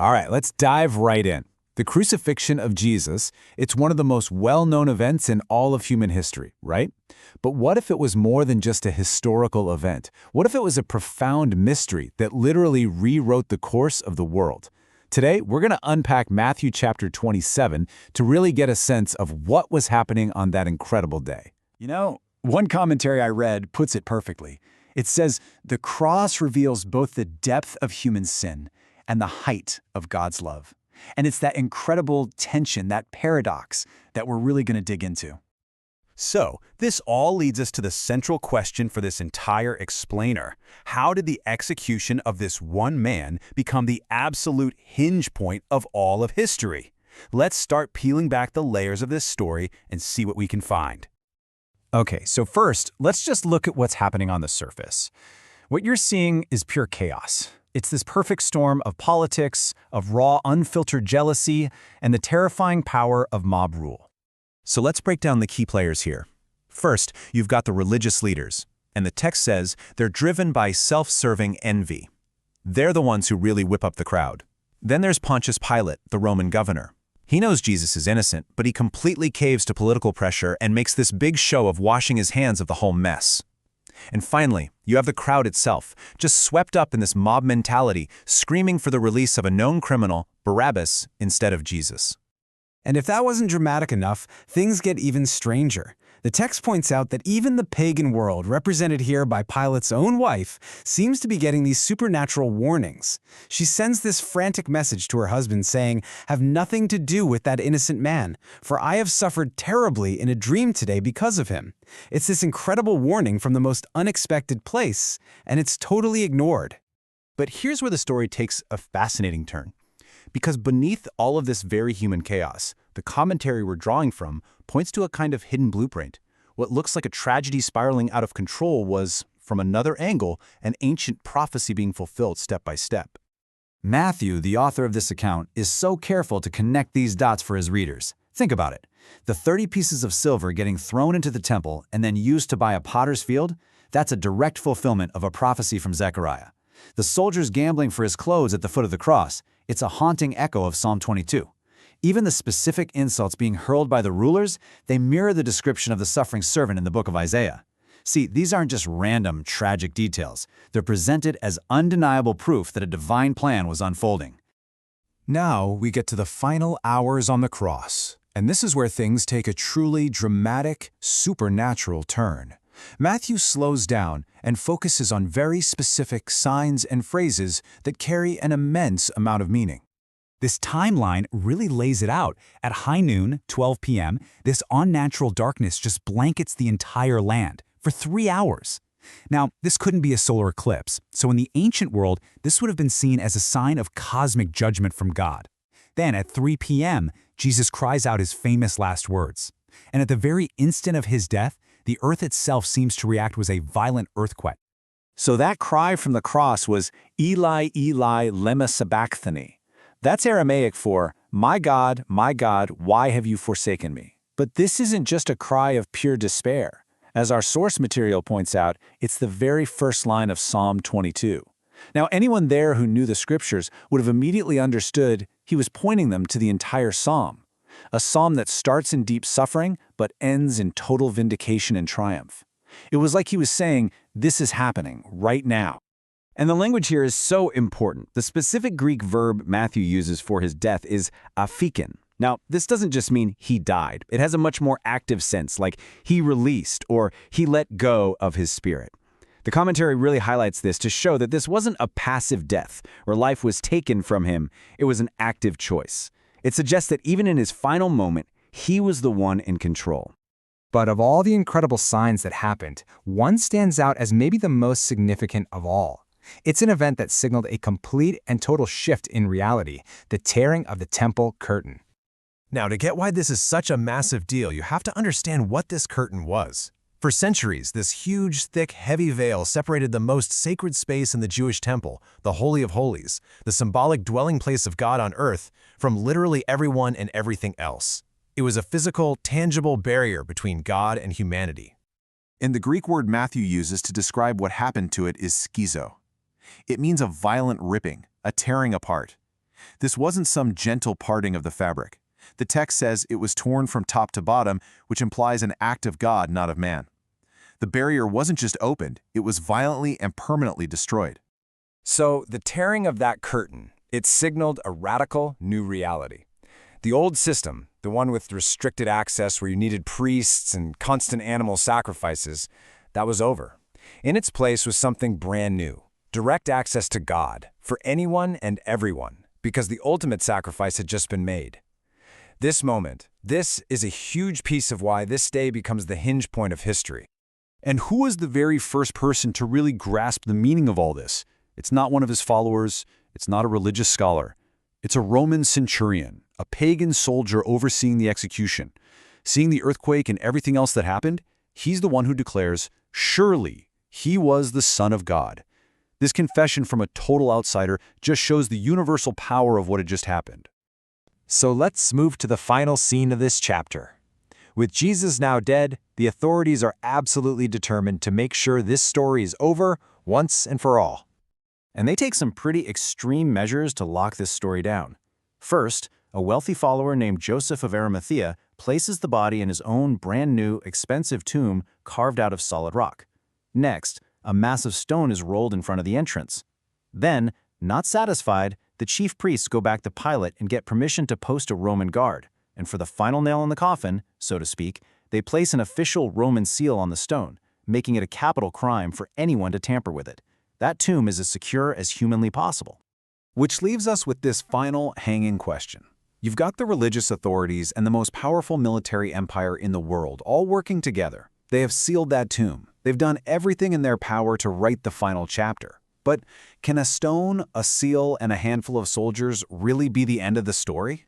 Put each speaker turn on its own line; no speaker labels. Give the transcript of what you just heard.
All right, let's dive right in. The crucifixion of Jesus, it's one of the most well-known events in all of human history, right? But what if it was more than just a historical event? What if it was a profound mystery that literally rewrote the course of the world? Today, we're going to unpack Matthew chapter 27 to really get a sense of what was happening on that incredible day.
One commentary I read puts it perfectly. It says, the cross reveals both the depth of human sin and the height of God's love. And it's that incredible tension, that paradox, that we're really going to dig into.
So, this all leads us to the central question for this entire explainer. How did the execution of this one man become the absolute hinge point of all of history? Let's start peeling back the layers of this story and see what we can find.
Okay, so first, let's just look at what's happening on the surface. What you're seeing is pure chaos. It's this perfect storm of politics, of raw, unfiltered jealousy, and the terrifying power of mob rule.
So let's break down the key players here. First, you've got the religious leaders, and the text says they're driven by self-serving envy. They're the ones who really whip up the crowd. Then there's Pontius Pilate, the Roman governor. He knows Jesus is innocent, but he completely caves to political pressure and makes this big show of washing his hands of the whole mess. And finally, you have the crowd itself, just swept up in this mob mentality, screaming for the release of a known criminal, Barabbas, instead of Jesus.
And if that wasn't dramatic enough, things get even stranger. The text points out that even the pagan world, represented here by Pilate's own wife, seems to be getting these supernatural warnings. She sends this frantic message to her husband saying, "Have nothing to do with that innocent man, for I have suffered terribly in a dream today because of him." It's this incredible warning from the most unexpected place, and it's totally ignored.
But here's where the story takes a fascinating turn. Because beneath all of this very human chaos, the commentary we're drawing from points to a kind of hidden blueprint. What looks like a tragedy spiraling out of control was, from another angle, an ancient prophecy being fulfilled step by step.
Matthew, the author of this account, is so careful to connect these dots for his readers. Think about it. The 30 pieces of silver getting thrown into the temple and then used to buy a potter's field, that's a direct fulfillment of a prophecy from Zechariah. The soldiers gambling for his clothes at the foot of the cross, it's a haunting echo of Psalm 22. Even the specific insults being hurled by the rulers, they mirror the description of the suffering servant in the book of Isaiah. See, these aren't just random, tragic details. They're presented as undeniable proof that a divine plan was unfolding.
Now we get to the final hours on the cross, and this is where things take a truly dramatic, supernatural turn. Matthew slows down and focuses on very specific signs and phrases that carry an immense amount of meaning.
This timeline really lays it out. At high noon, 12 p.m., this unnatural darkness just blankets the entire land for 3 hours. Now, this couldn't be a solar eclipse, so in the ancient world, this would have been seen as a sign of cosmic judgment from God. Then at 3 p.m., Jesus cries out his famous last words. And at the very instant of his death, the earth itself seems to react with a violent earthquake.
So that cry from the cross was, "Eli, Eli, lema sabachthani." That's Aramaic for, my God, why have you forsaken me?" But this isn't just a cry of pure despair. As our source material points out, it's the very first line of Psalm 22. Now, anyone there who knew the scriptures would have immediately understood he was pointing them to the entire psalm. A psalm that starts in deep suffering, but ends in total vindication and triumph. It was like he was saying, this is happening right now.
And the language here is so important. The specific Greek verb Matthew uses for his death is aphiken. Now, this doesn't just mean he died. It has a much more active sense, like he released or he let go of his spirit. The commentary really highlights this to show that this wasn't a passive death, where life was taken from him. It was an active choice. It suggests that even in his final moment, he was the one in control.
But of all the incredible signs that happened, one stands out as maybe the most significant of all. It's an event that signaled a complete and total shift in reality, the tearing of the temple curtain.
Now, to get why this is such a massive deal, you have to understand what this curtain was. For centuries, this huge, thick, heavy veil separated the most sacred space in the Jewish temple, the Holy of Holies, the symbolic dwelling place of God on earth, from literally everyone and everything else. It was a physical, tangible barrier between God and humanity.
And the Greek word Matthew uses to describe what happened to it is schizo. It means a violent ripping, a tearing apart. This wasn't some gentle parting of the fabric. The text says it was torn from top to bottom, which implies an act of God, not of man. The barrier wasn't just opened, it was violently and permanently destroyed.
So the tearing of that curtain, it signaled a radical new reality. The old system, the one with restricted access where you needed priests and constant animal sacrifices, that was over. In its place was something brand new, direct access to God for anyone and everyone, because the ultimate sacrifice had just been made. This moment, this is a huge piece of why this day becomes the hinge point of history.
And who was the very first person to really grasp the meaning of all this? It's not one of his followers, it's not a religious scholar. It's a Roman centurion, a pagan soldier overseeing the execution. Seeing the earthquake and everything else that happened, he's the one who declares, surely he was the Son of God. This confession from a total outsider just shows the universal power of what had just happened.
So let's move to the final scene of this chapter. With Jesus now dead, the authorities are absolutely determined to make sure this story is over once and for all.
And they take some pretty extreme measures to lock this story down. First, a wealthy follower named Joseph of Arimathea places the body in his own brand new, expensive tomb carved out of solid rock. Next, a massive stone is rolled in front of the entrance. Then, not satisfied, the chief priests go back to Pilate and get permission to post a Roman guard. And for the final nail in the coffin, so to speak, they place an official Roman seal on the stone, making it a capital crime for anyone to tamper with it. That tomb is as secure as humanly possible.
Which leaves us with this final hanging question. You've got the religious authorities and the most powerful military empire in the world all working together. They have sealed that tomb. They've done everything in their power to write the final chapter. But can a stone, a seal, and a handful of soldiers really be the end of the story?